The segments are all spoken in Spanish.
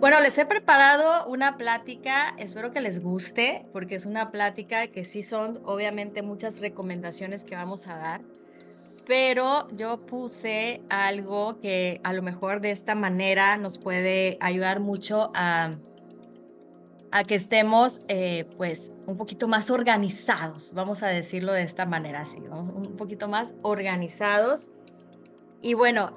Bueno, les he preparado una plática, espero que les guste, porque es una plática que sí son, obviamente, muchas recomendaciones que vamos a dar, pero yo puse algo que a lo mejor de esta manera nos puede ayudar mucho a que estemos, pues, un poquito más organizados, vamos a decirlo de esta manera, así, vamos un poquito más organizados. Y bueno,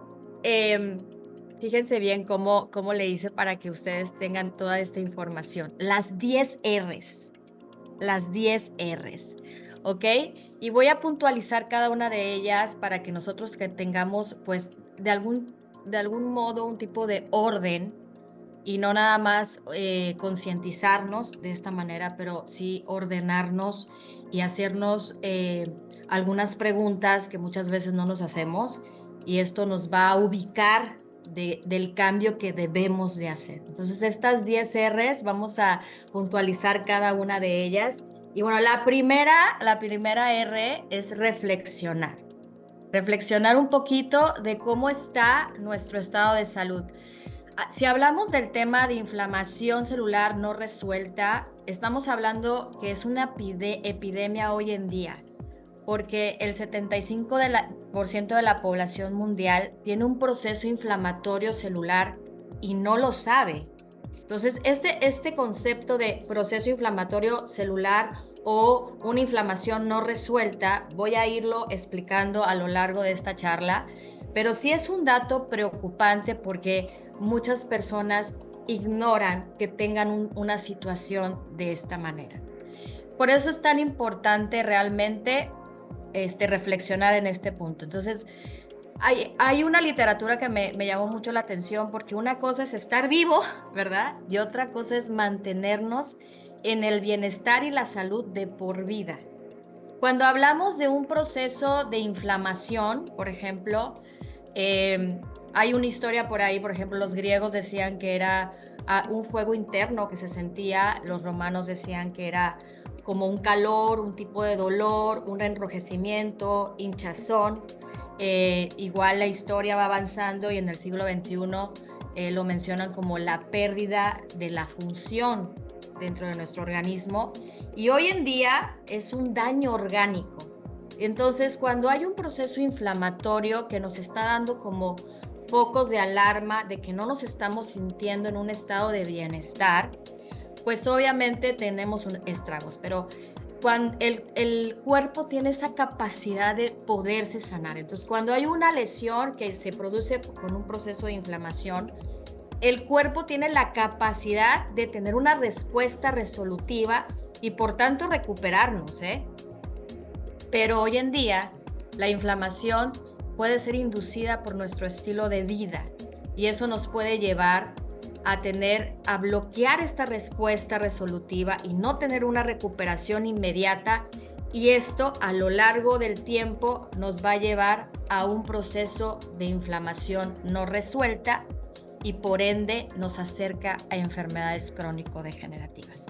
fíjense bien cómo le hice para que ustedes tengan toda esta información. Las 10 Rs, las 10 Rs, ¿ok? Y voy a puntualizar cada una de ellas para que nosotros que tengamos, pues, de algún modo, un tipo de orden y no nada más concientizarnos de esta manera, pero sí ordenarnos y hacernos algunas preguntas que muchas veces no nos hacemos, y esto nos va a ubicar del cambio que debemos de hacer. Entonces, estas 10 Rs, vamos a puntualizar cada una de ellas. Y bueno, la primera R es reflexionar. Reflexionar un poquito de cómo está nuestro estado de salud. Si hablamos del tema de inflamación celular no resuelta, estamos hablando que es una epidemia hoy en día, porque el 75% de la población mundial tiene un proceso inflamatorio celular y no lo sabe. Entonces, este concepto de proceso inflamatorio celular o una inflamación no resuelta, voy a irlo explicando a lo largo de esta charla, pero sí es un dato preocupante porque muchas personas ignoran que tengan una situación de esta manera. Por eso es tan importante realmente reflexionar en este punto. Entonces, hay una literatura que me llamó mucho la atención, porque una cosa es estar vivo, ¿verdad? Y otra cosa es mantenernos en el bienestar y la salud de por vida. Cuando hablamos de un proceso de inflamación, por ejemplo, hay una historia por ahí, por ejemplo, los griegos decían que era un fuego interno que se sentía, los romanos decían que era como un calor, un tipo de dolor, un enrojecimiento, hinchazón. Igual la historia va avanzando y en el siglo XXI lo mencionan como la pérdida de la función dentro de nuestro organismo, y hoy en día es un daño orgánico. Entonces, cuando hay un proceso inflamatorio que nos está dando como focos de alarma de que no nos estamos sintiendo en un estado de bienestar, pues obviamente tenemos estragos, pero cuando el cuerpo tiene esa capacidad de poderse sanar. Entonces, cuando hay una lesión que se produce con un proceso de inflamación, el cuerpo tiene la capacidad de tener una respuesta resolutiva y por tanto recuperarnos, Pero hoy en día la inflamación puede ser inducida por nuestro estilo de vida, y eso nos puede llevar a bloquear esta respuesta resolutiva y no tener una recuperación inmediata, y esto a lo largo del tiempo nos va a llevar a un proceso de inflamación no resuelta y por ende nos acerca a enfermedades crónico-degenerativas.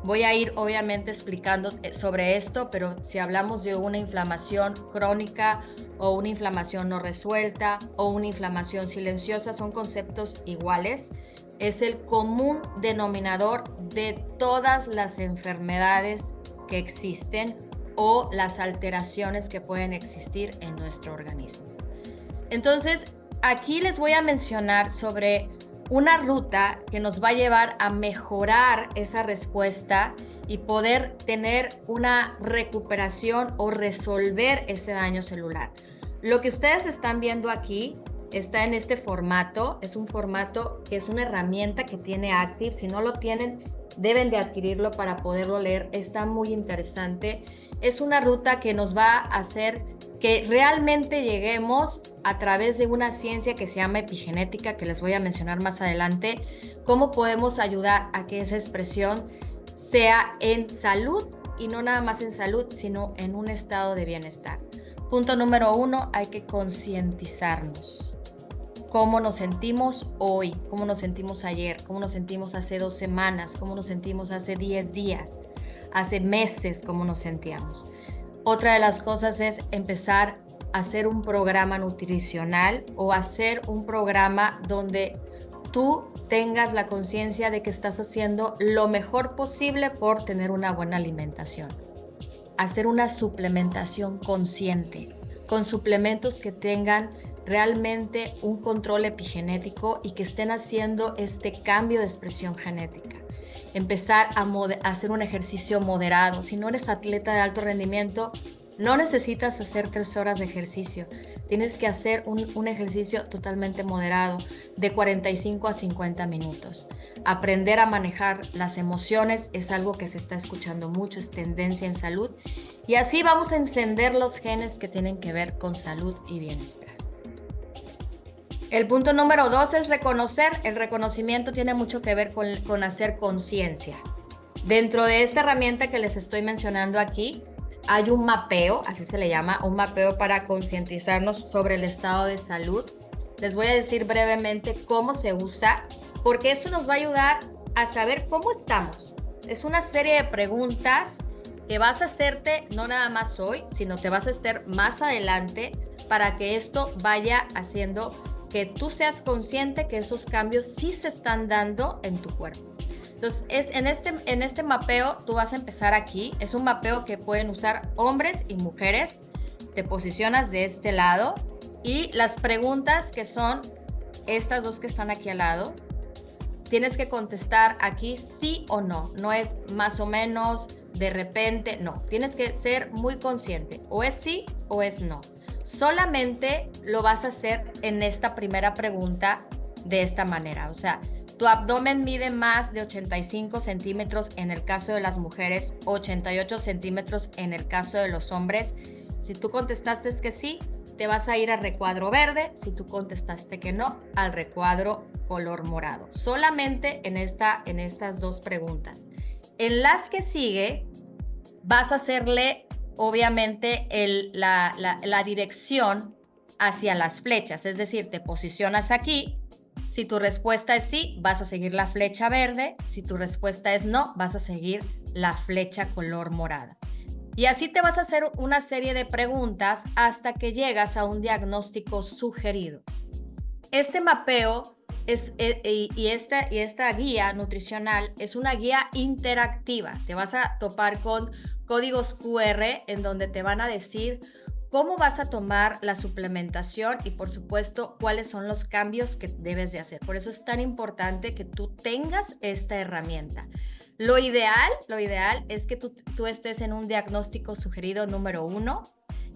Voy a ir obviamente explicando sobre esto, pero si hablamos de una inflamación crónica o una inflamación no resuelta o una inflamación silenciosa, son conceptos iguales. Es el común denominador de todas las enfermedades que existen o las alteraciones que pueden existir en nuestro organismo. Entonces, aquí les voy a mencionar sobre una ruta que nos va a llevar a mejorar esa respuesta y poder tener una recuperación o resolver ese daño celular. Lo que ustedes están viendo aquí está en este formato, es un formato que es una herramienta que tiene Active. Si no lo tienen, deben de adquirirlo para poderlo leer, está muy interesante. Es una ruta que nos va a hacer que realmente lleguemos a través de una ciencia que se llama epigenética, que les voy a mencionar más adelante, cómo podemos ayudar a que esa expresión sea en salud, y no nada más en salud, sino en un estado de bienestar. Punto número 1, hay que concientizarnos. Cómo nos sentimos hoy, cómo nos sentimos ayer, cómo nos sentimos hace 2 semanas, cómo nos sentimos hace 10 días, hace meses, cómo nos sentíamos. Otra de las cosas es empezar a hacer un programa nutricional o hacer un programa donde tú tengas la conciencia de que estás haciendo lo mejor posible por tener una buena alimentación. Hacer una suplementación consciente, con suplementos que tengan realmente un control epigenético y que estén haciendo este cambio de expresión genética. Empezar a hacer un ejercicio moderado. Si no eres atleta de alto rendimiento, no necesitas hacer 3 horas de ejercicio. Tienes que hacer un ejercicio totalmente moderado, de 45 a 50 minutos. Aprender a manejar las emociones es algo que se está escuchando mucho, es tendencia en salud. Y así vamos a encender los genes que tienen que ver con salud y bienestar. El punto número 2 es reconocer. El reconocimiento tiene mucho que ver con hacer conciencia. Dentro de esta herramienta que les estoy mencionando aquí, hay un mapeo, así se le llama, un mapeo para concientizarnos sobre el estado de salud. Les voy a decir brevemente cómo se usa, porque esto nos va a ayudar a saber cómo estamos. Es una serie de preguntas que vas a hacerte no nada más hoy, sino te vas a hacer más adelante para que esto vaya haciendo que tú seas consciente que esos cambios sí se están dando en tu cuerpo. Entonces, en este mapeo tú vas a empezar aquí. Es un mapeo que pueden usar hombres y mujeres. Te posicionas de este lado y las preguntas que son estas dos que están aquí al lado, tienes que contestar aquí sí o no. No es más o menos, de repente, no. Tienes que ser muy consciente. O es sí o es no. Solamente lo vas a hacer en esta primera pregunta de esta manera. O sea, tu abdomen mide más de 85 centímetros en el caso de las mujeres, 88 centímetros en el caso de los hombres. Si tú contestaste que sí, te vas a ir al recuadro verde. Si tú contestaste que no, al recuadro color morado. Solamente en estas dos preguntas. En las que sigue, vas a hacerle, obviamente, la dirección hacia las flechas. Es decir, te posicionas aquí. Si tu respuesta es sí, vas a seguir la flecha verde. Si tu respuesta es no, vas a seguir la flecha color morada. Y así te vas a hacer una serie de preguntas hasta que llegas a un diagnóstico sugerido. Este mapeo y esta guía nutricional es una guía interactiva. Te vas a topar con códigos QR en donde te van a decir cómo vas a tomar la suplementación y, por supuesto, cuáles son los cambios que debes de hacer. Por eso es tan importante que tú tengas esta herramienta. Lo ideal es que tú estés en un diagnóstico sugerido número 1.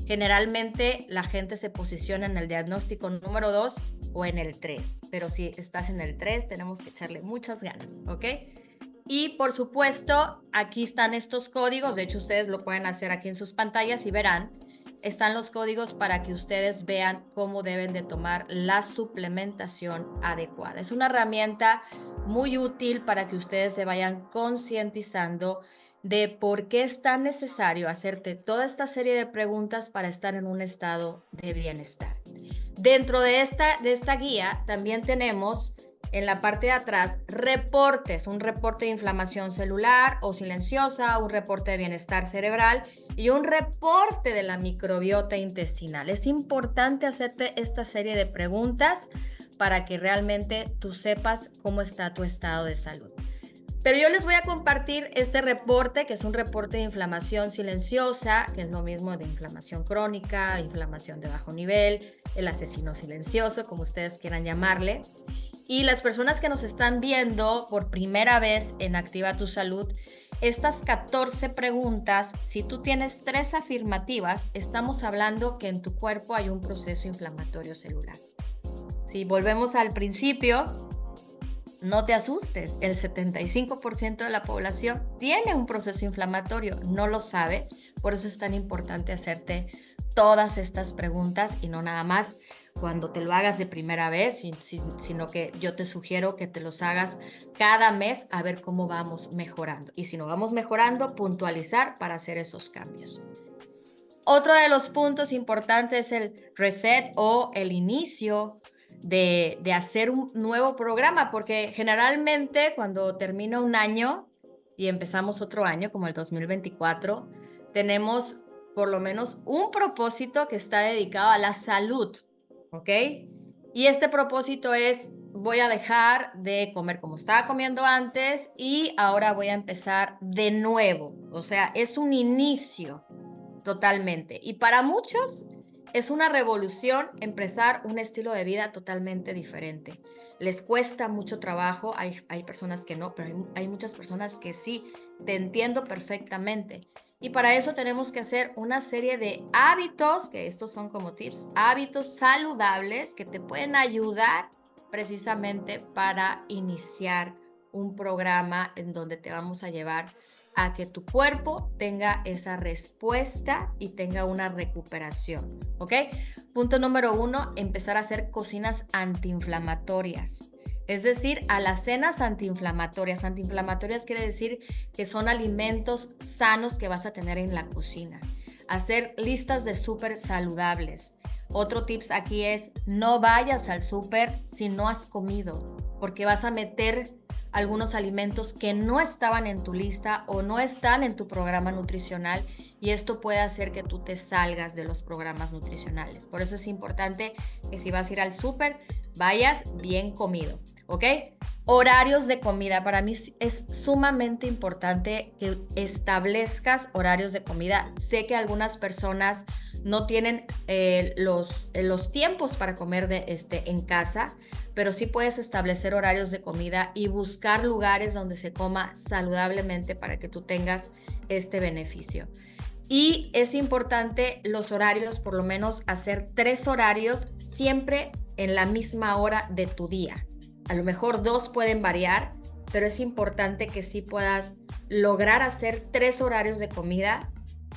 Generalmente la gente se posiciona en el diagnóstico número 2 o en el 3. Pero si estás en el 3, tenemos que echarle muchas ganas, ¿ok? Y, por supuesto, aquí están estos códigos. De hecho, ustedes lo pueden hacer aquí en sus pantallas y verán. Están los códigos para que ustedes vean cómo deben de tomar la suplementación adecuada. Es una herramienta muy útil para que ustedes se vayan concientizando de por qué es tan necesario hacerte toda esta serie de preguntas para estar en un estado de bienestar. Dentro de esta guía también tenemos en la parte de atrás reportes, un reporte de inflamación celular o silenciosa, un reporte de bienestar cerebral y un reporte de la microbiota intestinal. Es importante hacerte esta serie de preguntas para que realmente tú sepas cómo está tu estado de salud. Pero yo les voy a compartir este reporte, que es un reporte de inflamación silenciosa, que es lo mismo de inflamación crónica, inflamación de bajo nivel, el asesino silencioso, como ustedes quieran llamarle. Y las personas que nos están viendo por primera vez en Activa tu Salud, estas 14 preguntas, si tú tienes 3 afirmativas, estamos hablando que en tu cuerpo hay un proceso inflamatorio celular. Si volvemos al principio, no te asustes, el 75% de la población tiene un proceso inflamatorio, no lo sabe, por eso es tan importante hacerte todas estas preguntas y no nada más cuando te lo hagas de primera vez, sino que yo te sugiero que te los hagas cada mes a ver cómo vamos mejorando. Y si no vamos mejorando, puntualizar para hacer esos cambios. Otro de los puntos importantes es el reset o el inicio de hacer un nuevo programa, porque generalmente cuando termina un año y empezamos otro año, como el 2024, tenemos por lo menos un propósito que está dedicado a la salud, ¿ok? Y este propósito es voy a dejar de comer como estaba comiendo antes y ahora voy a empezar de nuevo. O sea, es un inicio totalmente. Y para muchos es una revolución empezar un estilo de vida totalmente diferente. Les cuesta mucho trabajo, hay personas que no, pero hay muchas personas que sí. Te entiendo perfectamente. Y para eso tenemos que hacer una serie de hábitos, que estos son como tips, hábitos saludables que te pueden ayudar precisamente para iniciar un programa en donde te vamos a llevar a que tu cuerpo tenga esa respuesta y tenga una recuperación, ¿ok? Punto número 1, empezar a hacer cocinas antiinflamatorias. Es decir, alacenas antiinflamatorias. Antiinflamatorias quiere decir que son alimentos sanos que vas a tener en la cocina. Hacer listas de súper saludables. Otro tips aquí es, no vayas al súper si no has comido, porque vas a meter algunos alimentos que no estaban en tu lista o no están en tu programa nutricional y esto puede hacer que tú te salgas de los programas nutricionales. Por eso es importante que si vas a ir al súper, vayas bien comido, ¿ok? Horarios de comida. Para mí es sumamente importante que establezcas horarios de comida. Sé que algunas personas no tienen los tiempos para comer en casa, pero sí puedes establecer horarios de comida y buscar lugares donde se coma saludablemente para que tú tengas este beneficio. Y es importante los horarios, por lo menos hacer 3 horarios siempre en la misma hora de tu día. A lo mejor 2 pueden variar, pero es importante que sí puedas lograr hacer 3 horarios de comida,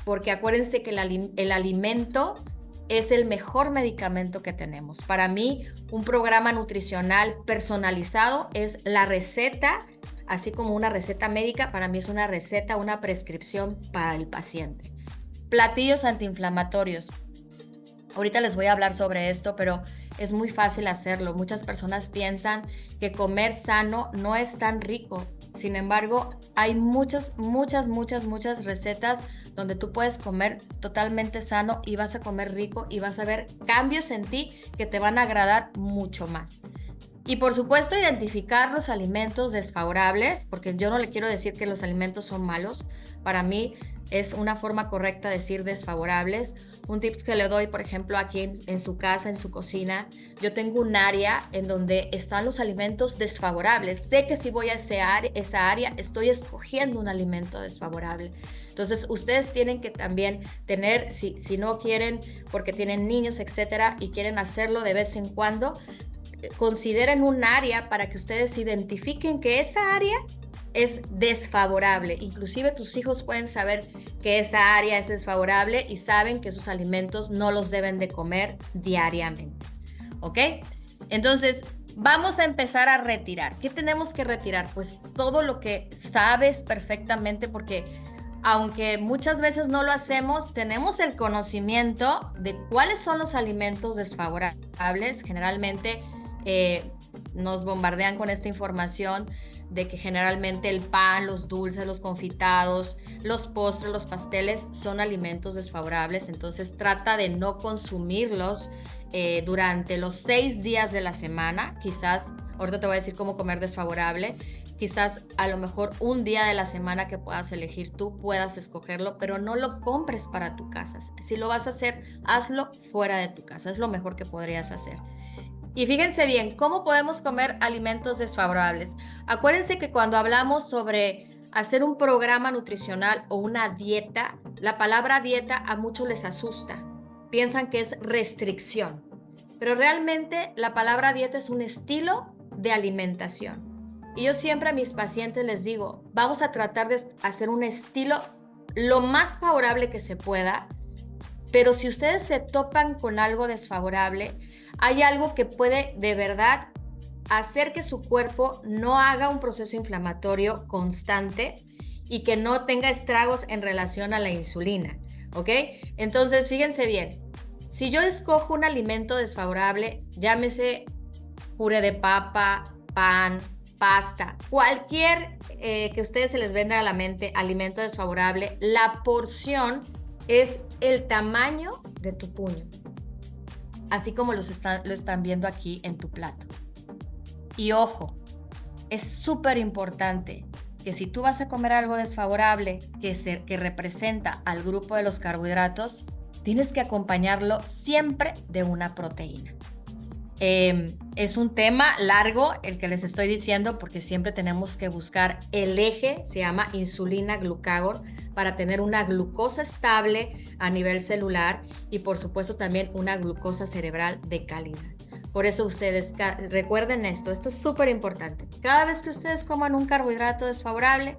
porque acuérdense que el alimento es el mejor medicamento que tenemos. Para mí, un programa nutricional personalizado es la receta, así como una receta médica, para mí es una receta, una prescripción para el paciente. Platillos antiinflamatorios. Ahorita les voy a hablar sobre esto, pero es muy fácil hacerlo. Muchas personas piensan que comer sano no es tan rico. Sin embargo, hay muchas recetas donde tú puedes comer totalmente sano y vas a comer rico y vas a ver cambios en ti que te van a agradar mucho más. Y por supuesto, identificar los alimentos desfavorables, porque yo no le quiero decir que los alimentos son malos. Para mí es una forma correcta decir desfavorables. Un tip que le doy, por ejemplo, aquí en su casa, en su cocina, yo tengo un área en donde están los alimentos desfavorables. Sé que si voy a esa área, estoy escogiendo un alimento desfavorable. Entonces, ustedes tienen que también tener, si no quieren, porque tienen niños, etcétera, y quieren hacerlo de vez en cuando, consideren un área para que ustedes identifiquen que esa área es desfavorable. Inclusive tus hijos pueden saber que esa área es desfavorable y saben que sus alimentos no los deben de comer diariamente, ¿ok? Entonces, vamos a empezar a retirar. ¿Qué tenemos que retirar? Pues todo lo que sabes perfectamente, porque aunque muchas veces no lo hacemos, tenemos el conocimiento de cuáles son los alimentos desfavorables. Generalmente nos bombardean con esta información de que generalmente el pan, los dulces, los confitados, los postres, los pasteles son alimentos desfavorables. Entonces trata de no consumirlos durante los 6 días de la semana. Quizás, ahorita te voy a decir cómo comer desfavorable. Quizás a lo mejor un día de la semana que puedas elegir tú, puedas escogerlo, pero no lo compres para tu casa. Si lo vas a hacer, hazlo fuera de tu casa. Es lo mejor que podrías hacer. Y fíjense bien, ¿cómo podemos comer alimentos desfavorables? Acuérdense que cuando hablamos sobre hacer un programa nutricional o una dieta, la palabra dieta a muchos les asusta. Piensan que es restricción. Pero realmente la palabra dieta es un estilo de alimentación. Y yo siempre a mis pacientes les digo, vamos a tratar de hacer un estilo lo más favorable que se pueda, pero si ustedes se topan con algo desfavorable, hay algo que puede de verdad hacer que su cuerpo no haga un proceso inflamatorio constante y que no tenga estragos en relación a la insulina, ¿ok? Entonces, fíjense bien, si yo escojo un alimento desfavorable, llámese puré de papa, pan, pasta, cualquier que a ustedes se les venga a la mente alimento desfavorable, la porción es el tamaño de tu puño, así como lo están viendo aquí en tu plato. Y ojo, es súper importante que si tú vas a comer algo desfavorable que representa al grupo de los carbohidratos, tienes que acompañarlo siempre de una proteína. Es un tema largo el que les estoy diciendo porque siempre tenemos que buscar el eje, se llama insulina-glucagón, para tener una glucosa estable a nivel celular y por supuesto también una glucosa cerebral de calidad. Por eso ustedes recuerden esto es súper importante. Cada vez que ustedes coman un carbohidrato desfavorable,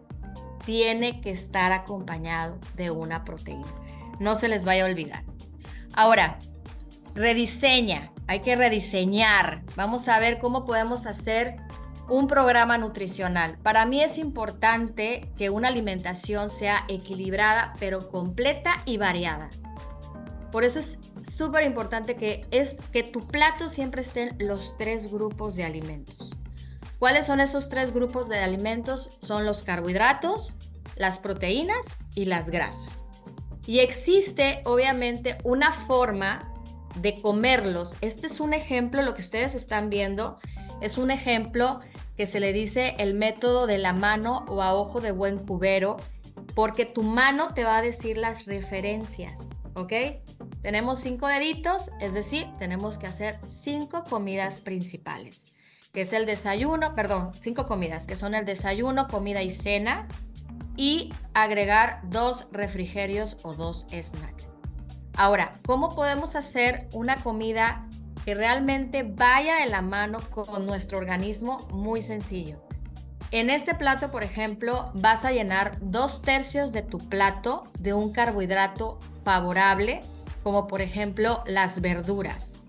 tiene que estar acompañado de una proteína. No se les vaya a olvidar. Ahora, hay que rediseñar. Vamos a ver cómo podemos hacer un programa nutricional. Para mí es importante que una alimentación sea equilibrada, pero completa y variada. Por eso es súper importante que tu plato siempre estén los 3 grupos de alimentos. ¿Cuáles son esos 3 grupos de alimentos? Son los carbohidratos, las proteínas y las grasas. Y existe, obviamente, una forma de comerlos. Este es un ejemplo, lo que ustedes están viendo, es un ejemplo que se le dice el método de la mano o a ojo de buen cubero, porque tu mano te va a decir las referencias, ¿ok? Tenemos 5 deditos, es decir, tenemos que hacer 5 comidas principales, que es el desayuno, 5 comidas, que son el desayuno, comida y cena, y agregar 2 refrigerios o 2 snacks. Ahora, ¿cómo podemos hacer una comida que realmente vaya de la mano con nuestro organismo? Muy sencillo. En este plato, por ejemplo, vas a llenar 2/3 de tu plato de un carbohidrato favorable, como por ejemplo las verduras.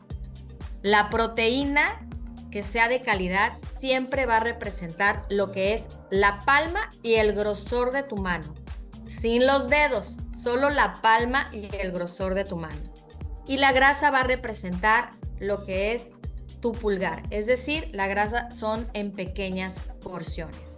La proteína que sea de calidad siempre va a representar lo que es la palma y el grosor de tu mano, sin los dedos, solo la palma y el grosor de tu mano. Y la grasa va a representar lo que es tu pulgar, es decir, la grasa son en pequeñas porciones.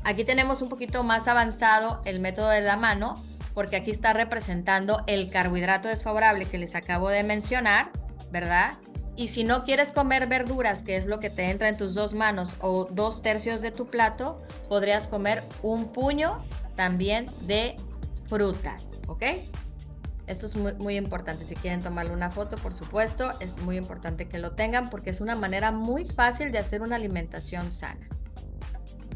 Aquí tenemos un poquito más avanzado el método de la mano, porque aquí está representando el carbohidrato desfavorable que les acabo de mencionar, ¿verdad? Y si no quieres comer verduras, que es lo que te entra en tus 2 manos o 2/3 de tu plato, podrías comer un puño también de frutas, ¿ok? Esto es muy, muy importante. Si quieren tomarle una foto, por supuesto, es muy importante que lo tengan porque es una manera muy fácil de hacer una alimentación sana.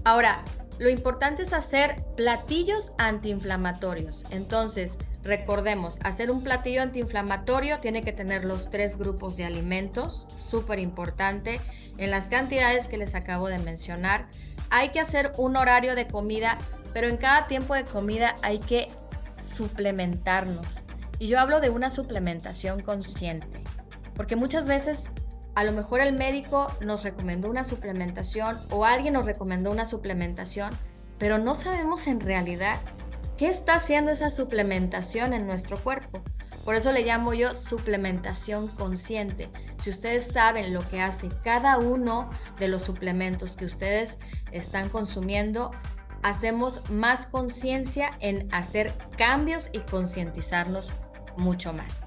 Ahora, lo importante es hacer platillos antiinflamatorios. Entonces, recordemos, hacer un platillo antiinflamatorio tiene que tener los 3 grupos de alimentos, súper importante, en las cantidades que les acabo de mencionar. Hay que hacer un horario de comida, pero en cada tiempo de comida hay que suplementarnos. Y yo hablo de una suplementación consciente, porque muchas veces a lo mejor el médico nos recomendó una suplementación o alguien nos recomendó una suplementación, pero no sabemos en realidad qué está haciendo esa suplementación en nuestro cuerpo. Por eso le llamo yo suplementación consciente. Si ustedes saben lo que hace cada uno de los suplementos que ustedes están consumiendo, hacemos más conciencia en hacer cambios y concientizarnos mucho más.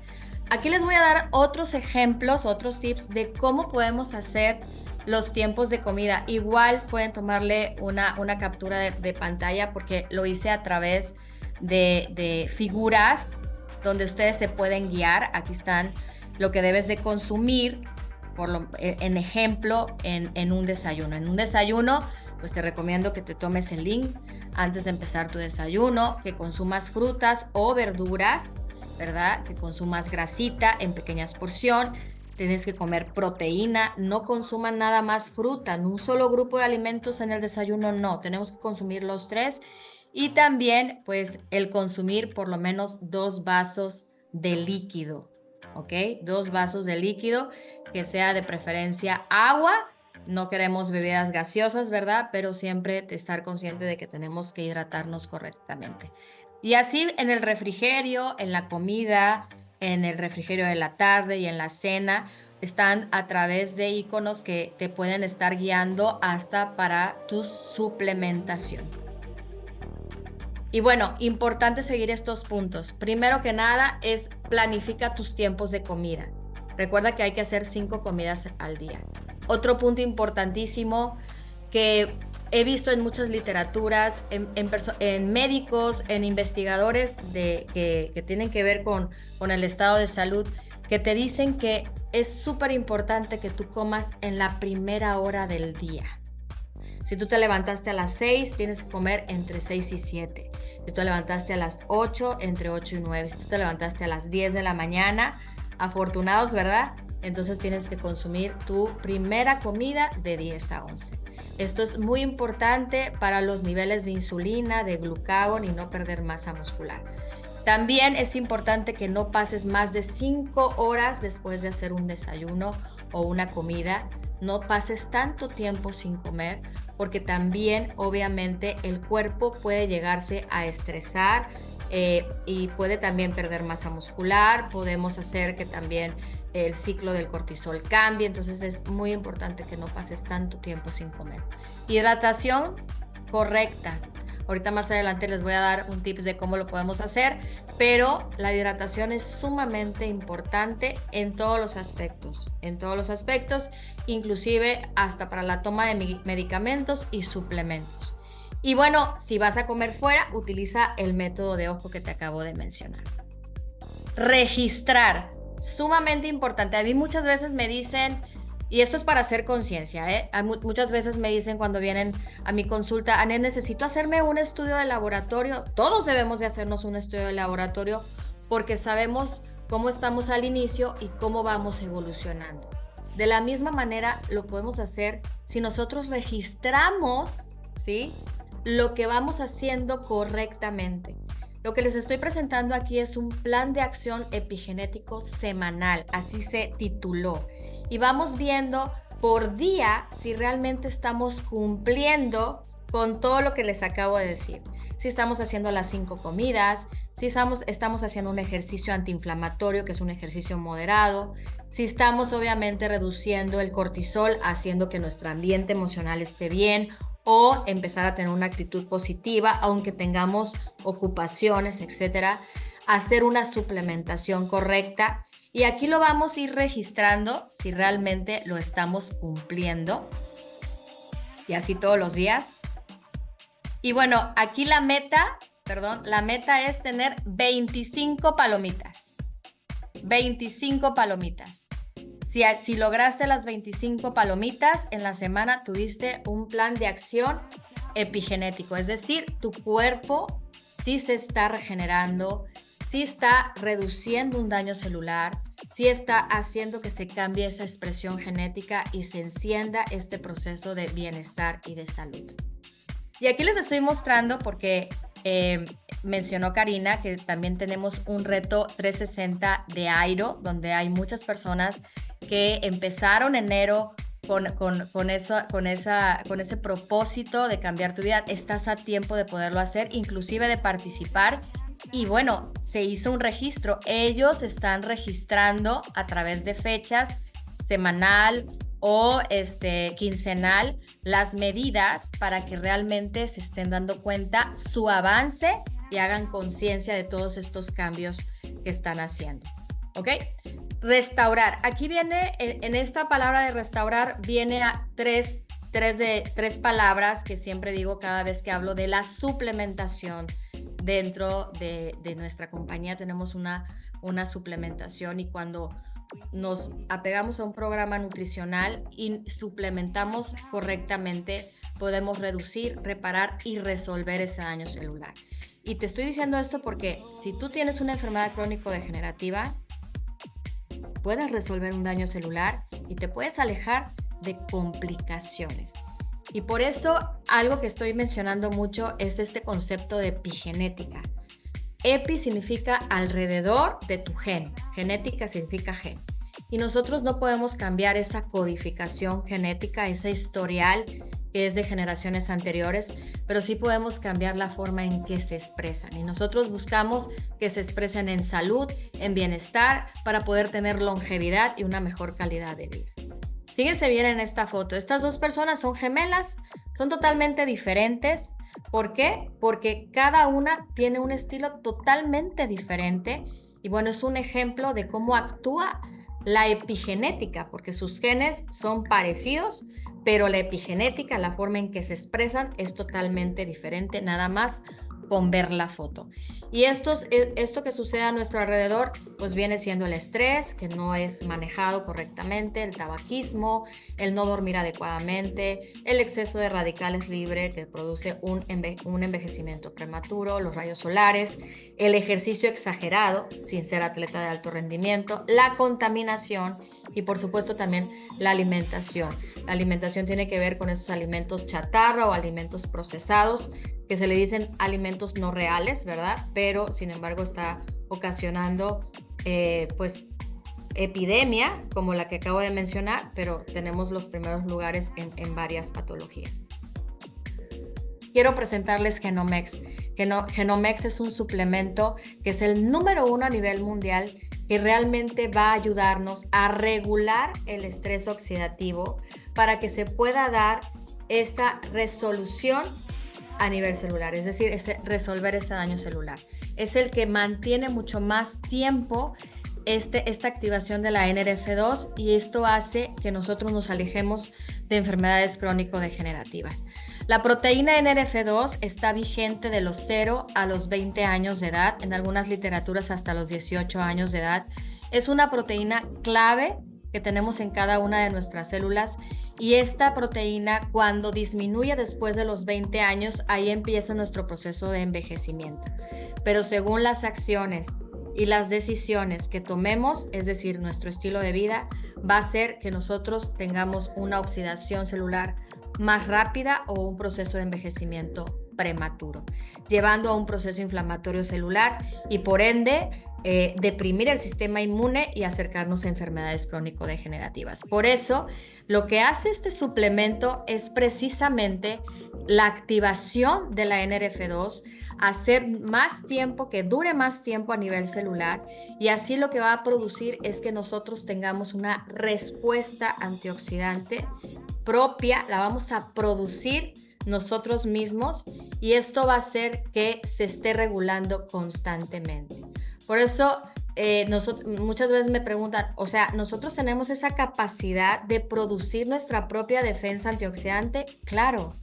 Aquí les voy a dar otros ejemplos, otros tips de cómo podemos hacer los tiempos de comida. Igual pueden tomarle una captura de pantalla porque lo hice a través de figuras donde ustedes se pueden guiar. Aquí están lo que debes de consumir, en ejemplo, en un desayuno. En un desayuno, pues te recomiendo que te tomes el link antes de empezar tu desayuno, que consumas frutas o verduras, ¿verdad? Que consumas grasita en pequeñas porciones. Tienes que comer proteína, no consuman nada más fruta, en un solo grupo de alimentos en el desayuno, no, tenemos que consumir los 3 y también pues el consumir por lo menos 2 vasos de líquido, ¿ok? 2 vasos de líquido, que sea de preferencia agua, no queremos bebidas gaseosas, ¿verdad? Pero siempre estar consciente de que tenemos que hidratarnos correctamente. Y así en el refrigerio, en la comida, en el refrigerio de la tarde y en la cena, están a través de iconos que te pueden estar guiando hasta para tu suplementación. Y bueno, importante seguir estos puntos. Primero que nada es planifica tus tiempos de comida. Recuerda que hay que hacer 5 comidas al día. Otro punto importantísimo que he visto en muchas literaturas, en médicos, en investigadores que tienen que ver con el estado de salud, que te dicen que es súper importante que tú comas en la primera hora del día. Si tú te levantaste a las 6, tienes que comer entre 6 y 7. Si tú te levantaste a las 8, entre 8 y 9. Si tú te levantaste a las 10 de la mañana, afortunados, ¿verdad? Entonces tienes que consumir tu primera comida de 10 a 11. Esto es muy importante para los niveles de insulina, de glucagón y no perder masa muscular. También es importante que no pases más de 5 horas después de hacer un desayuno o una comida. No pases tanto tiempo sin comer, porque también obviamente el cuerpo puede llegarse a estresar y puede también perder masa muscular. Podemos hacer que también el ciclo del cortisol cambie, entonces es muy importante que no pases tanto tiempo sin comer. Hidratación correcta. Ahorita más adelante les voy a dar un tips de cómo lo podemos hacer, pero la hidratación es sumamente importante en todos los aspectos, inclusive hasta para la toma de medicamentos y suplementos. Y bueno, si vas a comer fuera, utiliza el método de ojo que te acabo de mencionar. Registrar, sumamente importante. A mí muchas veces me dicen, y esto es para hacer conciencia, muchas veces me dicen cuando vienen a mi consulta, Anet, necesito hacerme un estudio de laboratorio. Todos debemos de hacernos un estudio de laboratorio porque sabemos cómo estamos al inicio y cómo vamos evolucionando. De la misma manera lo podemos hacer si nosotros registramos, ¿sí?, lo que vamos haciendo correctamente. Lo que les estoy presentando aquí es un plan de acción epigenético semanal, así se tituló. Y vamos viendo por día si realmente estamos cumpliendo con todo lo que les acabo de decir. Si estamos haciendo las 5 comidas, si estamos haciendo un ejercicio antiinflamatorio, que es un ejercicio moderado, si estamos obviamente reduciendo el cortisol, haciendo que nuestro ambiente emocional esté bien, o empezar a tener una actitud positiva, aunque tengamos ocupaciones, etcétera. Hacer una suplementación correcta. Y aquí lo vamos a ir registrando si realmente lo estamos cumpliendo. Y así todos los días. Y bueno, aquí la meta es tener 25 palomitas. 25 palomitas. Si lograste las 25 palomitas, en la semana tuviste un plan de acción epigenético. Es decir, tu cuerpo sí se está regenerando, sí está reduciendo un daño celular, sí está haciendo que se cambie esa expresión genética y se encienda este proceso de bienestar y de salud. Y aquí les estoy mostrando porque mencionó Karina que también tenemos un reto 360 de Airo, donde hay muchas personas que empezaron enero con ese propósito de cambiar tu vida. Estás a tiempo de poderlo hacer, inclusive de participar. Y bueno, se hizo un registro. Ellos están registrando a través de fechas semanal o quincenal las medidas para que realmente se estén dando cuenta su avance y hagan conciencia de todos estos cambios que están haciendo. ¿Ok? Restaurar. Aquí viene, en esta palabra de restaurar, viene a tres palabras que siempre digo cada vez que hablo de la suplementación. Dentro de nuestra compañía tenemos una suplementación, y cuando nos apegamos a un programa nutricional y suplementamos correctamente, podemos reducir, reparar y resolver ese daño celular. Y te estoy diciendo esto porque si tú tienes una enfermedad crónico-degenerativa, puedes resolver un daño celular y te puedes alejar de complicaciones. Y por eso algo que estoy mencionando mucho es este concepto de epigenética. Epi significa alrededor de tu gen, genética significa gen. Y nosotros no podemos cambiar esa codificación genética, ese historial que es de generaciones anteriores, pero sí podemos cambiar la forma en que se expresan. Y nosotros buscamos que se expresen en salud, en bienestar, para poder tener longevidad y una mejor calidad de vida. Fíjense bien en esta foto. Estas dos personas son gemelas, son totalmente diferentes. ¿Por qué? Porque cada una tiene un estilo totalmente diferente. Y bueno, es un ejemplo de cómo actúa la epigenética, porque sus genes son parecidos, pero la epigenética, la forma en que se expresan, es totalmente diferente, nada más con ver la foto. Y esto que sucede a nuestro alrededor, pues viene siendo el estrés, que no es manejado correctamente, el tabaquismo, el no dormir adecuadamente, el exceso de radicales libres que produce un envejecimiento prematuro, los rayos solares, el ejercicio exagerado, sin ser atleta de alto rendimiento, la contaminación y por supuesto también la alimentación. La alimentación tiene que ver con esos alimentos chatarra o alimentos procesados, que se le dicen alimentos no reales, ¿verdad? Pero sin embargo está ocasionando pues epidemia como la que acabo de mencionar, pero tenemos los primeros lugares en varias patologías. Quiero presentarles Genomex. Genomex es un suplemento que es el número 1 a nivel mundial, que realmente va a ayudarnos a regular el estrés oxidativo para que se pueda dar esta resolución a nivel celular, es decir, resolver ese daño celular. Es el que mantiene mucho más tiempo esta activación de la NRF2 y esto hace que nosotros nos alejemos de enfermedades crónico-degenerativas. La proteína NRF2 está vigente de los 0 a los 20 años de edad, en algunas literaturas hasta los 18 años de edad. Es una proteína clave que tenemos en cada una de nuestras células y esta proteína cuando disminuye después de los 20 años, ahí empieza nuestro proceso de envejecimiento. Pero según las acciones y las decisiones que tomemos, es decir, nuestro estilo de vida, va a hacer que nosotros tengamos una oxidación celular más rápida o un proceso de envejecimiento prematuro, llevando a un proceso inflamatorio celular y por ende deprimir el sistema inmune y acercarnos a enfermedades crónico-degenerativas. Por eso, lo que hace este suplemento es precisamente la activación de la NRF2, hacer más tiempo, que dure más tiempo a nivel celular y así lo que va a producir es que nosotros tengamos una respuesta antioxidante propia, la vamos a producir nosotros mismos y esto va a hacer que se esté regulando constantemente. Por eso muchas veces me preguntan, o sea, ¿nosotros tenemos esa capacidad de producir nuestra propia defensa antioxidante? Claro,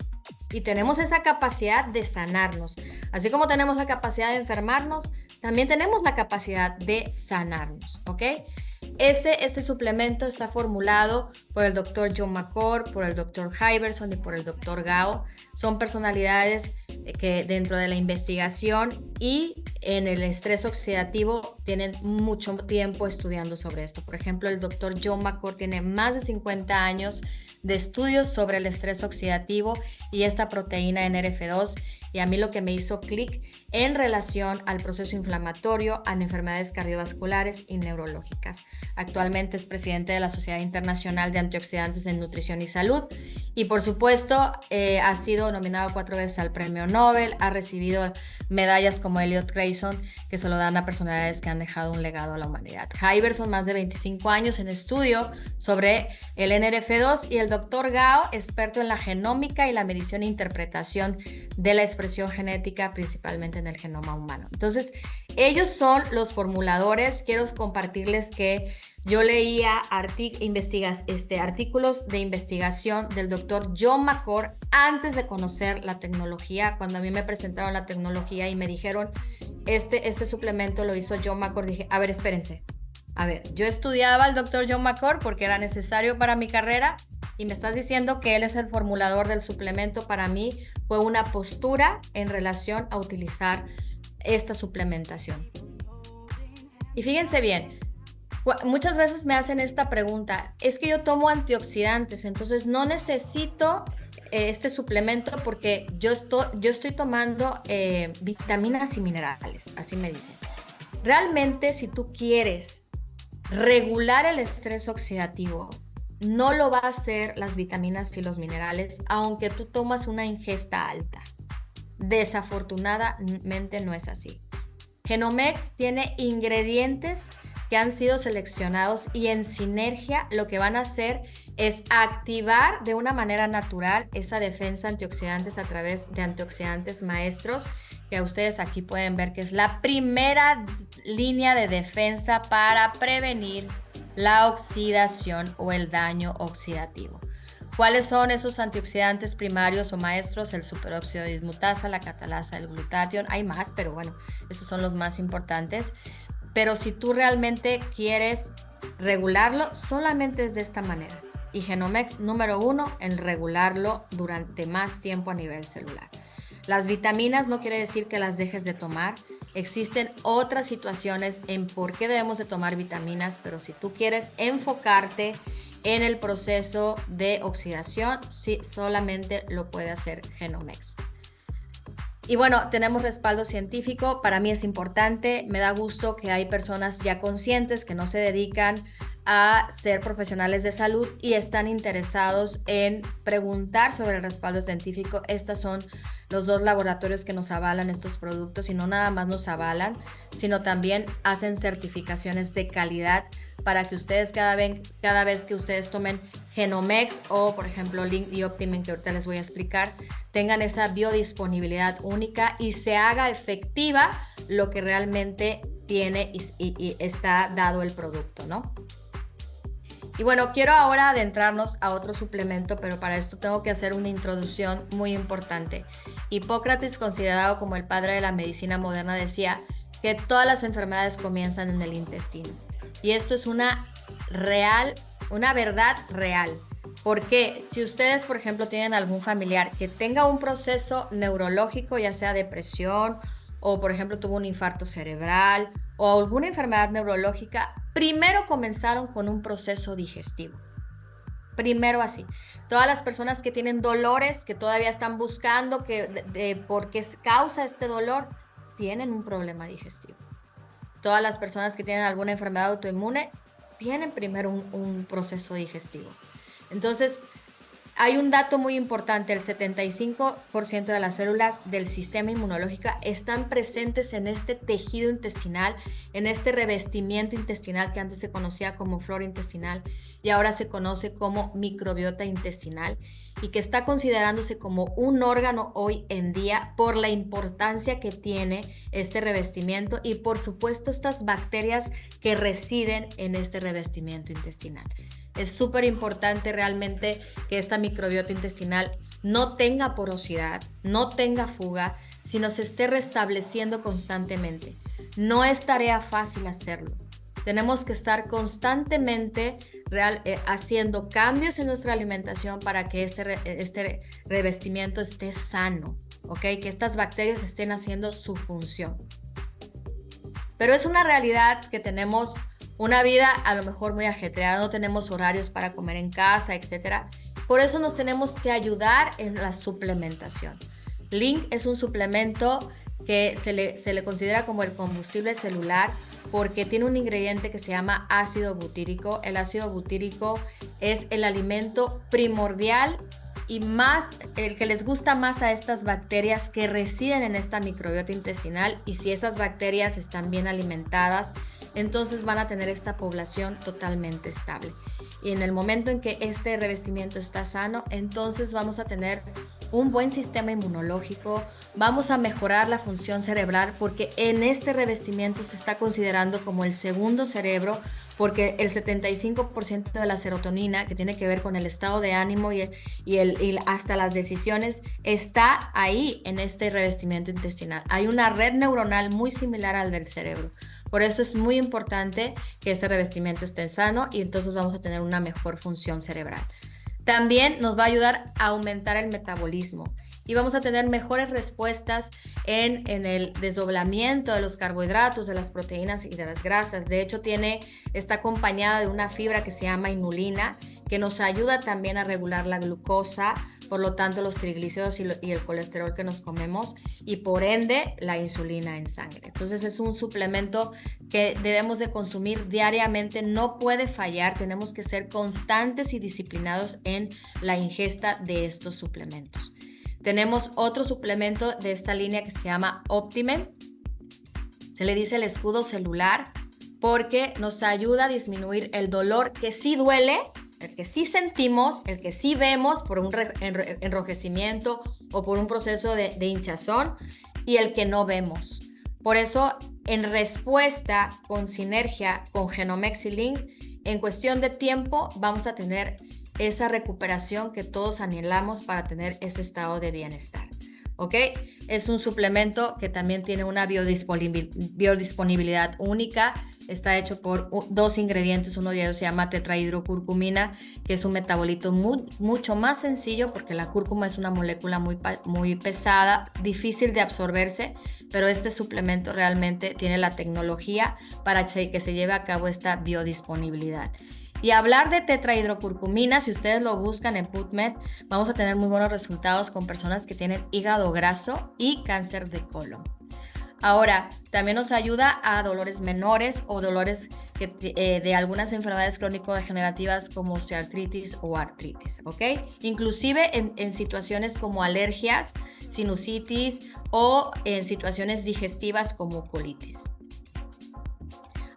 y tenemos esa capacidad de sanarnos. Así como tenemos la capacidad de enfermarnos, también tenemos la capacidad de sanarnos, ¿ok? Este suplemento está formulado por el Dr. John McCord, por el Dr. Hyberson y por el Dr. Gao. Son personalidades que dentro de la investigación y en el estrés oxidativo tienen mucho tiempo estudiando sobre esto. Por ejemplo, el Dr. John McCord tiene más de 50 años de estudios sobre el estrés oxidativo y esta proteína NRF2 y a mí lo que me hizo clic en relación al proceso inflamatorio, a enfermedades cardiovasculares y neurológicas. Actualmente es presidente de la Sociedad Internacional de Antioxidantes en Nutrición y Salud y por supuesto ha sido nominado 4 veces al Premio Nobel, ha recibido medallas como Elliot Grayson que se lo dan a personalidades que han dejado un legado a la humanidad. Hyberson, más de 25 años en estudio sobre el NRF2 y el Dr. Gao, experto en la genómica y la medición e interpretación de la expresión genética, principalmente en el genoma humano. Entonces, ellos son los formuladores. Quiero compartirles que yo leía artículos de investigación del doctor John McCord antes de conocer la tecnología. Cuando a mí me presentaron la tecnología y me dijeron, este suplemento lo hizo John McCord, dije, a ver, espérense. A ver, yo estudiaba al doctor John McCord porque era necesario para mi carrera y me estás diciendo que él es el formulador del suplemento. Para mí fue una postura en relación a utilizar esta suplementación. Y fíjense bien, muchas veces me hacen esta pregunta, es que yo tomo antioxidantes, entonces no necesito este suplemento porque yo estoy tomando vitaminas y minerales, así me dicen. Realmente, si tú quieres regular el estrés oxidativo, no lo va a hacer las vitaminas y los minerales, aunque tú tomas una ingesta alta. Desafortunadamente no es así. Genomex tiene ingredientes que han sido seleccionados y en sinergia lo que van a hacer es activar de una manera natural esa defensa antioxidantes a través de antioxidantes maestros, que ustedes aquí pueden ver que es la primera línea de defensa para prevenir la oxidación o el daño oxidativo. ¿Cuáles son esos antioxidantes primarios o maestros? El superóxido de dismutasa, la catalasa, el glutatión. Hay más, pero bueno, esos son los más importantes. Pero si tú realmente quieres regularlo, solamente es de esta manera. Y Genomex número 1 en regularlo durante más tiempo a nivel celular. Las vitaminas no quiere decir que las dejes de tomar. Existen otras situaciones en por qué debemos de tomar vitaminas, pero si tú quieres enfocarte en el proceso de oxidación, sí, solamente lo puede hacer Genomex. Y bueno, tenemos respaldo científico, para mí es importante, me da gusto que hay personas ya conscientes que no se dedican a ser profesionales de salud y están interesados en preguntar sobre el respaldo científico. Estos son los 2 laboratorios que nos avalan estos productos y no nada más nos avalan, sino también hacen certificaciones de calidad para que ustedes cada vez que ustedes tomen Genomex o por ejemplo Link y Optimen, que ahorita les voy a explicar, tengan esa biodisponibilidad única y se haga efectiva lo que realmente tiene y está dado el producto, ¿no? Y bueno, quiero ahora adentrarnos a otro suplemento, pero para esto tengo que hacer una introducción muy importante. Hipócrates, considerado como el padre de la medicina moderna, decía que todas las enfermedades comienzan en el intestino. Y esto es una verdad real. Porque si ustedes, por ejemplo, tienen algún familiar que tenga un proceso neurológico, ya sea depresión o, por ejemplo, tuvo un infarto cerebral o alguna enfermedad neurológica, primero comenzaron con un proceso digestivo. Primero así. Todas las personas que tienen dolores, que todavía están buscando por qué causa este dolor, tienen un problema digestivo. Todas las personas que tienen alguna enfermedad autoinmune tienen primero un proceso digestivo. Entonces, hay un dato muy importante, el 75% de las células del sistema inmunológico están presentes en este tejido intestinal, en este revestimiento intestinal que antes se conocía como flora intestinal y ahora se conoce como microbiota intestinal y que está considerándose como un órgano hoy en día por la importancia que tiene este revestimiento y por supuesto estas bacterias que residen en este revestimiento intestinal. Es súper importante realmente que esta microbiota intestinal no tenga porosidad, no tenga fuga, sino se esté restableciendo constantemente. No es tarea fácil hacerlo. Tenemos que estar constantemente haciendo cambios en nuestra alimentación para que este revestimiento esté sano, ¿ok? Que estas bacterias estén haciendo su función. Pero es una realidad que tenemos una vida a lo mejor muy ajetreada, no tenemos horarios para comer en casa, etc. Por eso nos tenemos que ayudar en la suplementación. Link es un suplemento que se le considera como el combustible celular porque tiene un ingrediente que se llama ácido butírico. El ácido butírico es el alimento primordial y el que les gusta más a estas bacterias que residen en esta microbiota intestinal, y si esas bacterias están bien alimentadas, entonces van a tener esta población totalmente estable. Y en el momento en que este revestimiento está sano, entonces vamos a tener un buen sistema inmunológico, vamos a mejorar la función cerebral, porque en este revestimiento se está considerando como el segundo cerebro, porque el 75% de la serotonina, que tiene que ver con el estado de ánimo y hasta las decisiones, está ahí en este revestimiento intestinal. Hay una red neuronal muy similar al del cerebro. Por eso es muy importante que este revestimiento esté sano y entonces vamos a tener una mejor función cerebral. También nos va a ayudar a aumentar el metabolismo y vamos a tener mejores respuestas en el desdoblamiento de los carbohidratos, de las proteínas y de las grasas. De hecho, está acompañada de una fibra que se llama inulina, que nos ayuda también a regular la glucosa, por lo tanto los triglicéridos y el colesterol que nos comemos, y por ende la insulina en sangre. Entonces es un suplemento que debemos de consumir diariamente, no puede fallar, tenemos que ser constantes y disciplinados en la ingesta de estos suplementos. Tenemos otro suplemento de esta línea que se llama Optimen. Se le dice el escudo celular porque nos ayuda a disminuir el dolor que sí duele, el que sí sentimos, el que sí vemos por un enrojecimiento o por un proceso de hinchazón, y el que no vemos. Por eso, en respuesta, con sinergia con Genomex y Link, en cuestión de tiempo vamos a tener esa recuperación que todos anhelamos para tener ese estado de bienestar. ¿Ok? Es un suplemento que también tiene una biodisponibilidad única. Está hecho por 2 ingredientes. Uno de ellos se llama tetrahidrocurcumina, que es un metabolito mucho más sencillo porque la cúrcuma es una molécula muy pesada, difícil de absorberse, pero este suplemento realmente tiene la tecnología para que se lleve a cabo esta biodisponibilidad. Y hablar de tetrahidrocurcumina, si ustedes lo buscan en PubMed, vamos a tener muy buenos resultados con personas que tienen hígado graso y cáncer de colon. Ahora, también nos ayuda a dolores menores o dolores de algunas enfermedades crónico-degenerativas como osteoartritis o artritis, ¿ok? Inclusive en situaciones como alergias, sinusitis o en situaciones digestivas como colitis.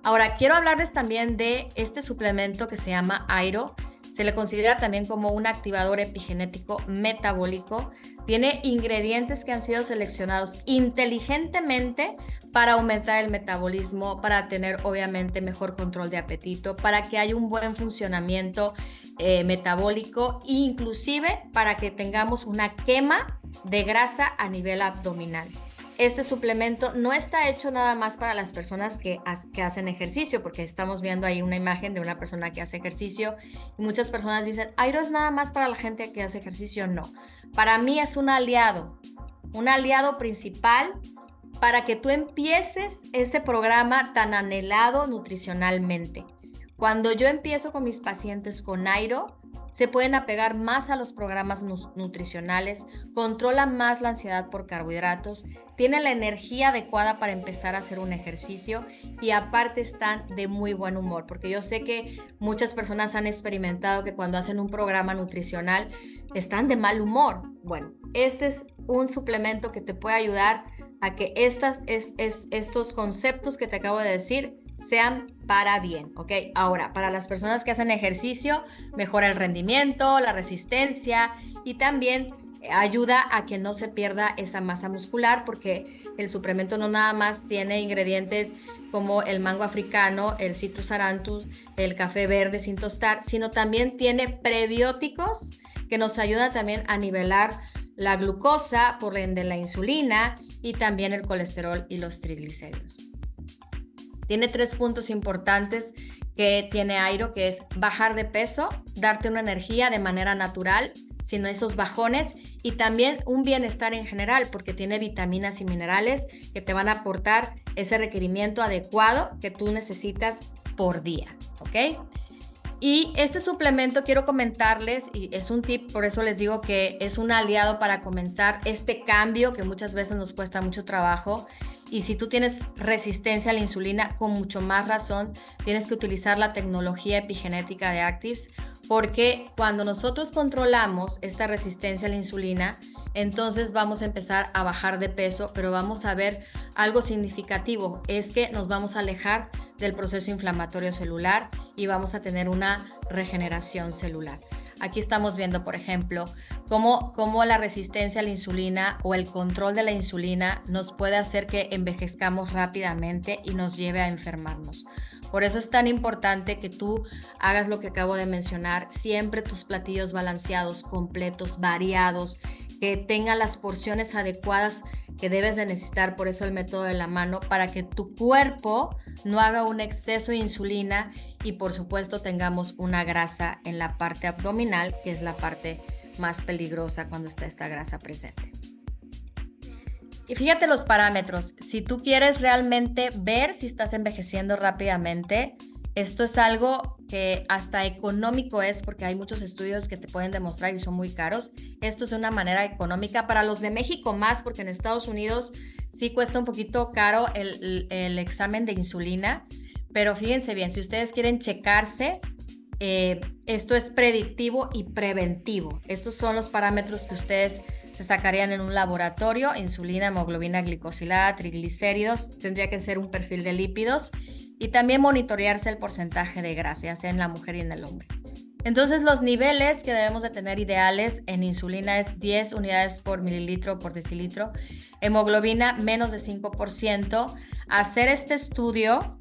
Ahora, quiero hablarles también de este suplemento que se llama Airo. Se le considera también como un activador epigenético metabólico. Tiene ingredientes que han sido seleccionados inteligentemente para aumentar el metabolismo, para tener obviamente mejor control de apetito, para que haya un buen funcionamiento metabólico e inclusive para que tengamos una quema de grasa a nivel abdominal. Este suplemento no está hecho nada más para las personas que hacen ejercicio, porque estamos viendo ahí una imagen de una persona que hace ejercicio y muchas personas dicen, Airo es nada más para la gente que hace ejercicio. No, para mí es un aliado principal para que tú empieces ese programa tan anhelado nutricionalmente. Cuando yo empiezo con mis pacientes con Airo, se pueden apegar más a los programas nutricionales, controlan más la ansiedad por carbohidratos, tienen la energía adecuada para empezar a hacer un ejercicio y aparte están de muy buen humor, porque yo sé que muchas personas han experimentado que cuando hacen un programa nutricional están de mal humor. Bueno, este es un suplemento que te puede ayudar a que estos conceptos que te acabo de decir sean para bien, ¿ok? Ahora, para las personas que hacen ejercicio, mejora el rendimiento, la resistencia y también ayuda a que no se pierda esa masa muscular porque el suplemento no nada más tiene ingredientes como el mango africano, el Citrus aurantus, el café verde sin tostar, sino también tiene prebióticos que nos ayudan también a nivelar la glucosa, por ende la insulina y también el colesterol y los triglicéridos. Tiene 3 puntos importantes que tiene Airo, que es bajar de peso, darte una energía de manera natural, sin esos bajones, y también un bienestar en general, porque tiene vitaminas y minerales que te van a aportar ese requerimiento adecuado que tú necesitas por día, ¿ok? Y este suplemento quiero comentarles, y es un tip, por eso les digo que es un aliado para comenzar este cambio que muchas veces nos cuesta mucho trabajo. Y si tú tienes resistencia a la insulina, con mucho más razón, tienes que utilizar la tecnología epigenética de Activs, porque cuando nosotros controlamos esta resistencia a la insulina, entonces vamos a empezar a bajar de peso, pero vamos a ver algo significativo, es que nos vamos a alejar del proceso inflamatorio celular y vamos a tener una regeneración celular. Aquí estamos viendo, por ejemplo, cómo la resistencia a la insulina o el control de la insulina nos puede hacer que envejezcamos rápidamente y nos lleve a enfermarnos. Por eso es tan importante que tú hagas lo que acabo de mencionar, siempre tus platillos balanceados, completos, variados, que tengan las porciones adecuadas que debes de necesitar, por eso el método de la mano, para que tu cuerpo no haga un exceso de insulina y por supuesto tengamos una grasa en la parte abdominal, que es la parte más peligrosa cuando está esta grasa presente. Y fíjate los parámetros, si tú quieres realmente ver si estás envejeciendo rápidamente, esto es algo que hasta económico es, porque hay muchos estudios que te pueden demostrar y son muy caros. Esto es de una manera económica para los de México más, porque en Estados Unidos sí cuesta un poquito caro el examen de insulina, pero fíjense bien, si ustedes quieren checarse, esto es predictivo y preventivo. Estos son los parámetros que ustedes se sacarían en un laboratorio: insulina, hemoglobina glicosilada, triglicéridos, tendría que ser un perfil de lípidos y también monitorearse el porcentaje de grasa, ya sea en la mujer y en el hombre. Entonces los niveles que debemos de tener ideales en insulina es 10 unidades por mililitro por decilitro, hemoglobina menos de 5%. Hacer este estudio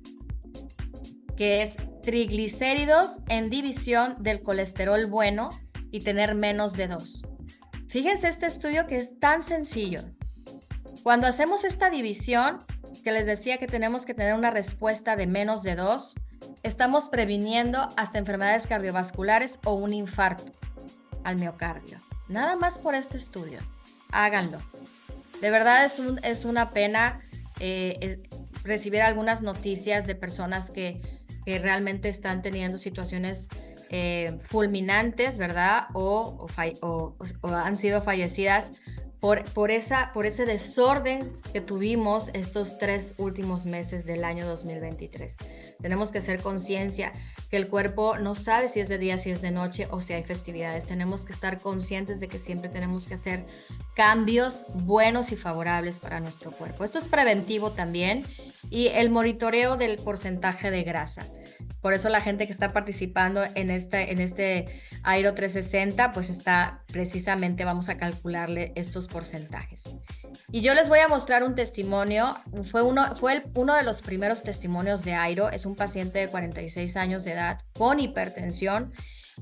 que triglicéridos en división del colesterol bueno y tener menos de 2. Fíjense este estudio que es tan sencillo. Cuando hacemos esta división, que les decía que tenemos que tener una respuesta de menos de 2, estamos previniendo hasta enfermedades cardiovasculares o un infarto al miocardio. Nada más por este estudio. Háganlo. De verdad es una pena recibir algunas noticias de personas que realmente están teniendo situaciones fulminantes, ¿verdad? O han sido fallecidas por ese desorden que tuvimos estos 3 últimos meses del año 2023. Tenemos que hacer conciencia que el cuerpo no sabe si es de día, si es de noche o si hay festividades. Tenemos que estar conscientes de que siempre tenemos que hacer cambios buenos y favorables para nuestro cuerpo. Esto es preventivo también, y el monitoreo del porcentaje de grasa. Por eso la gente que está participando en este Airo 360, pues está precisamente, vamos a calcularle estos porcentajes. Y yo les voy a mostrar un testimonio. Fue uno de los primeros testimonios de Airo. Es un paciente de 46 años de edad con hipertensión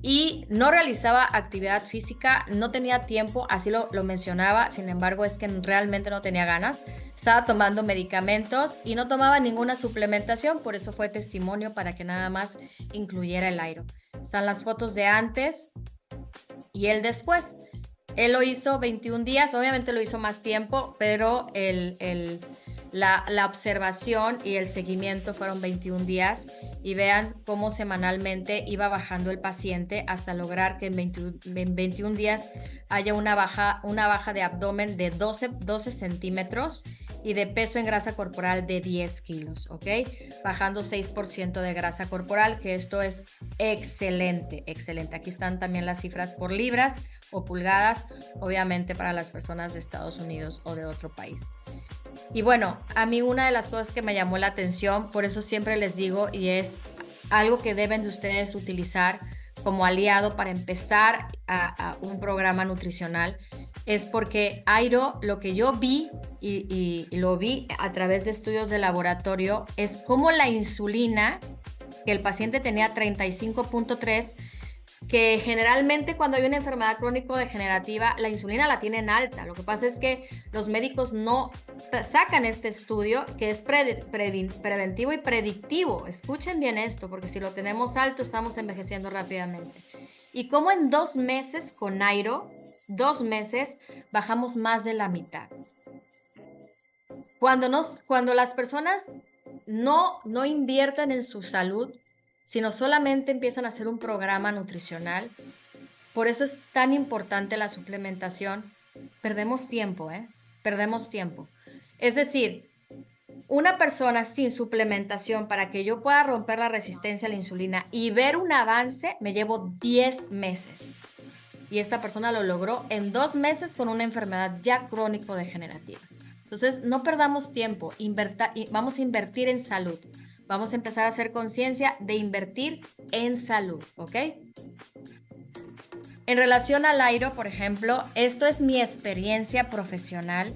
y no realizaba actividad física, no tenía tiempo, así lo mencionaba. Sin embargo, es que realmente no tenía ganas. Estaba tomando medicamentos y no tomaba ninguna suplementación, por eso fue testimonio para que nada más incluyera el Airo. Están las fotos de antes y el después. Él lo hizo 21 días, obviamente lo hizo más tiempo, pero la observación y el seguimiento fueron 21 días, y vean cómo semanalmente iba bajando el paciente hasta lograr que en 21 días haya una baja de abdomen de 12 centímetros y de peso en grasa corporal de 10 kilos, ¿ok? Bajando 6% de grasa corporal, que esto es excelente, excelente. Aquí están también las cifras por libras o pulgadas, obviamente para las personas de Estados Unidos o de otro país. Y bueno, a mí una de las cosas que me llamó la atención, por eso siempre les digo, y es algo que deben de ustedes utilizar como aliado para empezar a un programa nutricional, es porque Airo, lo que yo vi y lo vi a través de estudios de laboratorio, es cómo la insulina, que el paciente tenía 35.3, que generalmente cuando hay una enfermedad crónico-degenerativa, la insulina la tienen alta. Lo que pasa es que los médicos no sacan este estudio, que es preventivo y predictivo. Escuchen bien esto, porque si lo tenemos alto, estamos envejeciendo rápidamente. Y como en 2 meses con Airo, 2 meses, bajamos más de la mitad. Cuando las personas no invierten en su salud, sino solamente empiezan a hacer un programa nutricional, por eso es tan importante la suplementación, perdemos tiempo, perdemos tiempo. Es decir, una persona sin suplementación, para que yo pueda romper la resistencia a la insulina y ver un avance, me llevo 10 meses. Y esta persona lo logró en 2 meses con una enfermedad ya crónico-degenerativa. Entonces, no perdamos tiempo, vamos a invertir en salud. Vamos a empezar a hacer conciencia de invertir en salud, ¿ok? En relación al Airo, por ejemplo, esto es mi experiencia profesional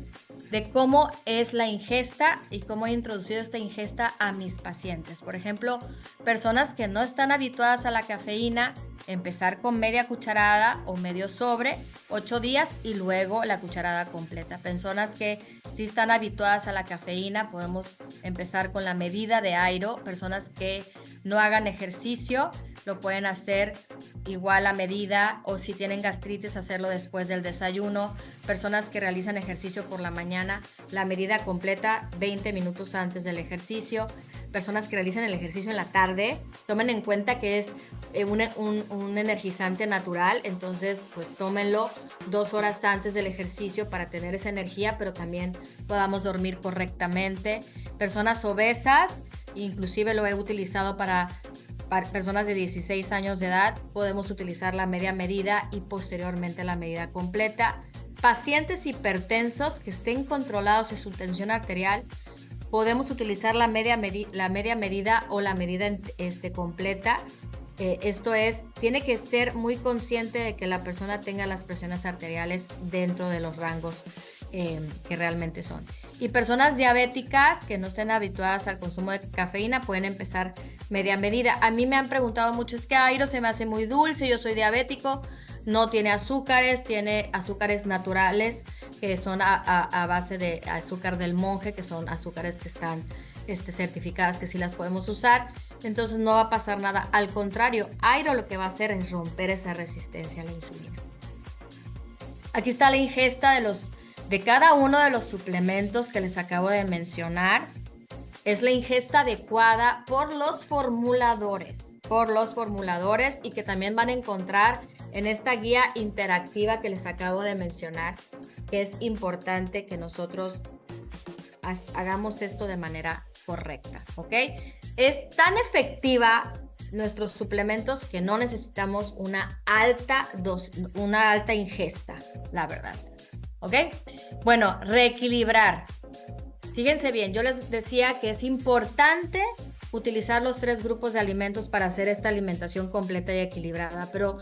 de cómo es la ingesta y cómo he introducido esta ingesta a mis pacientes. Por ejemplo, personas que no están habituadas a la cafeína, empezar con media cucharada o medio sobre, 8 días y luego la cucharada completa. Personas que sí están habituadas a la cafeína, podemos empezar con la medida de Airo. Personas que no hagan ejercicio, lo pueden hacer igual a medida, o si tienen gastritis, hacerlo después del desayuno. Personas que realizan ejercicio por la mañana, la medida completa 20 minutos antes del ejercicio. Personas que realizan el ejercicio en la tarde, tomen en cuenta que es un energizante natural, entonces pues tómenlo 2 horas antes del ejercicio para tener esa energía, pero también podamos dormir correctamente. Personas obesas, inclusive lo he utilizado para personas de 16 años de edad, podemos utilizar la media medida y posteriormente la medida completa. Pacientes hipertensos que estén controlados en su tensión arterial, podemos utilizar la media medida o la medida completa. Esto es, tiene que ser muy consciente de que la persona tenga las presiones arteriales dentro de los rangos que realmente son. Y personas diabéticas que no estén habituadas al consumo de cafeína pueden empezar media medida. A mí me han preguntado mucho, es que Airo se me hace muy dulce, yo soy diabético, no tiene azúcares, tiene azúcares naturales que son a base de azúcar del monje, que son azúcares que están certificadas, que sí las podemos usar, entonces no va a pasar nada, al contrario, Airo lo que va a hacer es romper esa resistencia a la insulina. Aquí está la ingesta de cada uno de los suplementos que les acabo de mencionar. Es la ingesta adecuada por los formuladores y que también van a encontrar en esta guía interactiva que les acabo de mencionar, que es importante que nosotros hagamos esto de manera correcta, ¿ok? Es tan efectiva nuestros suplementos que no necesitamos una alta ingesta, la verdad, ¿ok? Bueno, reequilibrar. Fíjense bien, yo les decía que es importante utilizar los 3 grupos de alimentos para hacer esta alimentación completa y equilibrada, pero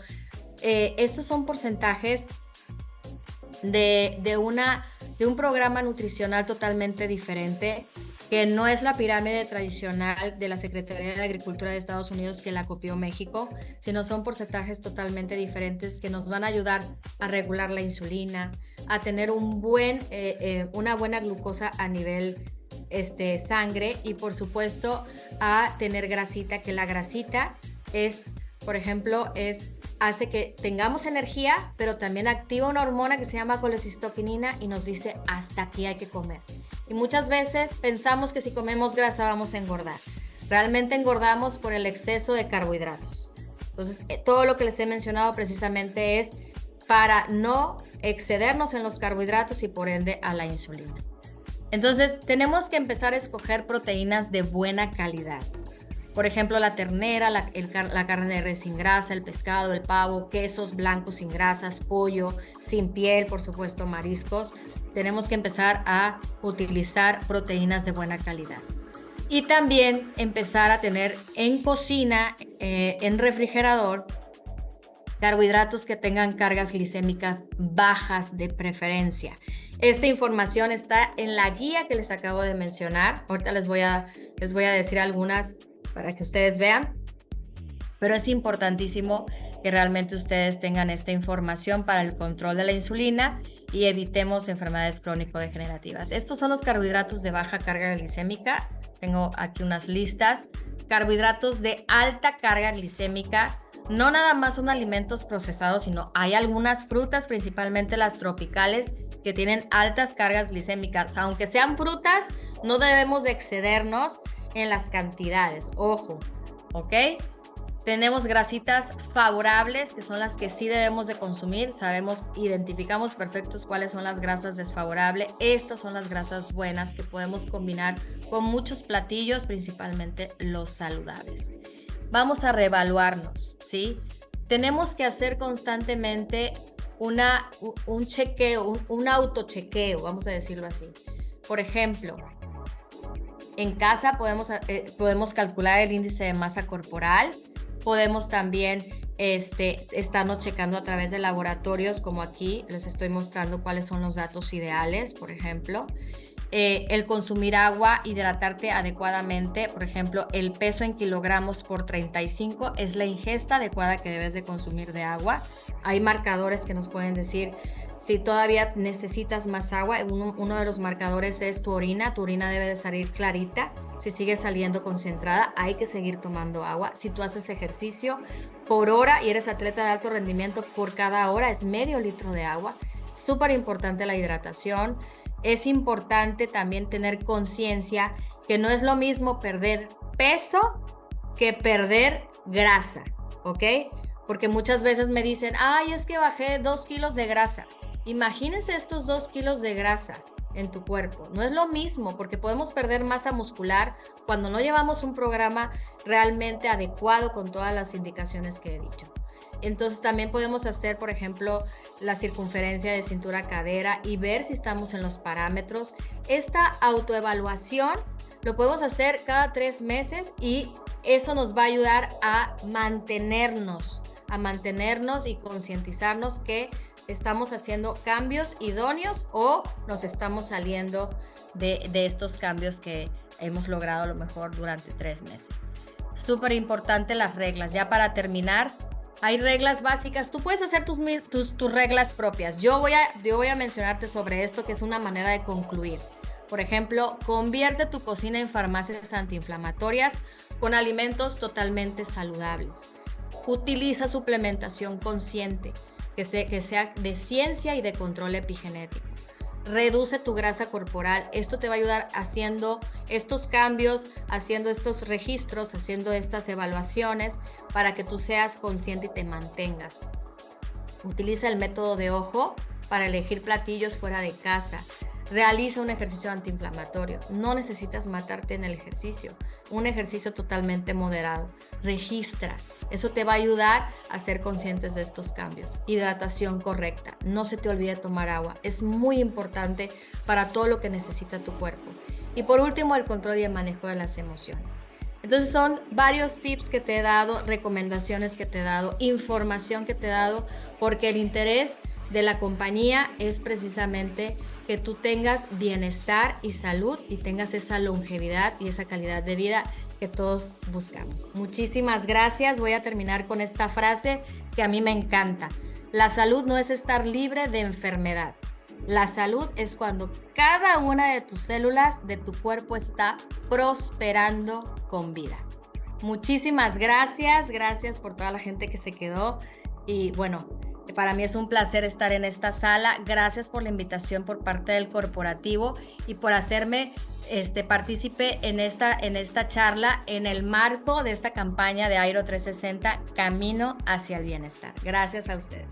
estos son porcentajes de un programa nutricional totalmente diferente, que no es la pirámide tradicional de la Secretaría de Agricultura de Estados Unidos que la copió México, sino son porcentajes totalmente diferentes que nos van a ayudar a regular la insulina, a tener una buena glucosa a nivel sangre y por supuesto a tener grasita, que la grasita es, por ejemplo, hace que tengamos energía, pero también activa una hormona que se llama colecistoquinina y nos dice hasta aquí hay que comer. Y muchas veces pensamos que si comemos grasa vamos a engordar. Realmente engordamos por el exceso de carbohidratos. Entonces, todo lo que les he mencionado precisamente es para no excedernos en los carbohidratos y por ende a la insulina. Entonces, tenemos que empezar a escoger proteínas de buena calidad. Por ejemplo, la ternera, la carne de res sin grasa, el pescado, el pavo, quesos blancos sin grasas, pollo sin piel, por supuesto, mariscos. Tenemos que empezar a utilizar proteínas de buena calidad. Y también empezar a tener en cocina, en refrigerador, carbohidratos que tengan cargas glicémicas bajas de preferencia. Esta información está en la guía que les acabo de mencionar. Ahorita les voy a decir algunas para que ustedes vean, pero es importantísimo que realmente ustedes tengan esta información para el control de la insulina y evitemos enfermedades crónico-degenerativas. Estos son los carbohidratos de baja carga glicémica. Tengo aquí unas listas. Carbohidratos de alta carga glicémica. No nada más son alimentos procesados, sino hay algunas frutas, principalmente las tropicales, que tienen altas cargas glicémicas. Aunque sean frutas, no debemos de excedernos en las cantidades. Ojo, ¿ok? Tenemos grasitas favorables, que son las que sí debemos de consumir. Identificamos perfectos cuáles son las grasas desfavorables. Estas son las grasas buenas que podemos combinar con muchos platillos, principalmente los saludables. Vamos a reevaluarnos, ¿sí? Tenemos que hacer constantemente un chequeo, un autochequeo, vamos a decirlo así. Por ejemplo, en casa podemos calcular el índice de masa corporal. Podemos también estarnos checando a través de laboratorios, como aquí les estoy mostrando cuáles son los datos ideales, por ejemplo. El consumir agua, hidratarte adecuadamente, por ejemplo, el peso en kilogramos por 35 es la ingesta adecuada que debes de consumir de agua. Hay marcadores que nos pueden decir si todavía necesitas más agua. Uno de los marcadores es tu orina debe de salir clarita. Si sigue saliendo concentrada, hay que seguir tomando agua. Si tú haces ejercicio por hora y eres atleta de alto rendimiento, por cada hora es medio litro de agua. Súper importante la hidratación. Es importante también tener conciencia que no es lo mismo perder peso que perder grasa, ¿ok? Porque muchas veces me dicen, ay, es que bajé 2 kilos de grasa. Imagínense estos 2 kilos de grasa en tu cuerpo. No es lo mismo, porque podemos perder masa muscular cuando no llevamos un programa realmente adecuado con todas las indicaciones que he dicho. Entonces también podemos hacer, por ejemplo, la circunferencia de cintura-cadera y ver si estamos en los parámetros. Esta autoevaluación lo podemos hacer cada 3 meses y eso nos va a ayudar a mantenernos y concientizarnos que estamos haciendo cambios idóneos o nos estamos saliendo de estos cambios que hemos logrado a lo mejor durante 3 meses. Súper importante las reglas. Ya para terminar, hay reglas básicas. Tú puedes hacer tus reglas propias. Yo voy a mencionarte sobre esto, que es una manera de concluir. Por ejemplo, convierte tu cocina en farmacias antiinflamatorias con alimentos totalmente saludables. Utiliza suplementación consciente, que sea de ciencia y de control epigenético. Reduce tu grasa corporal. Esto te va a ayudar haciendo estos cambios, haciendo estos registros, haciendo estas evaluaciones para que tú seas consciente y te mantengas. Utiliza el método de ojo para elegir platillos fuera de casa. Realiza un ejercicio antiinflamatorio. No necesitas matarte en el ejercicio. Un ejercicio totalmente moderado. Registra. Eso te va a ayudar a ser conscientes de estos cambios. Hidratación correcta. No se te olvide tomar agua. Es muy importante para todo lo que necesita tu cuerpo. Y por último, el control y el manejo de las emociones. Entonces son varios tips que te he dado, recomendaciones que te he dado, información que te he dado, porque el interés de la compañía es precisamente que tú tengas bienestar y salud y tengas esa longevidad y esa calidad de vida que todos buscamos. Muchísimas gracias. Voy a terminar con esta frase que a mí me encanta. La salud no es estar libre de enfermedad. La salud es cuando cada una de tus células de tu cuerpo está prosperando con vida. Muchísimas gracias. Gracias por toda la gente que se quedó. Y bueno, para mí es un placer estar en esta sala. Gracias por la invitación por parte del corporativo y por hacerme partícipe en esta charla en el marco de esta campaña de Airo 360, Camino hacia el Bienestar. Gracias a ustedes.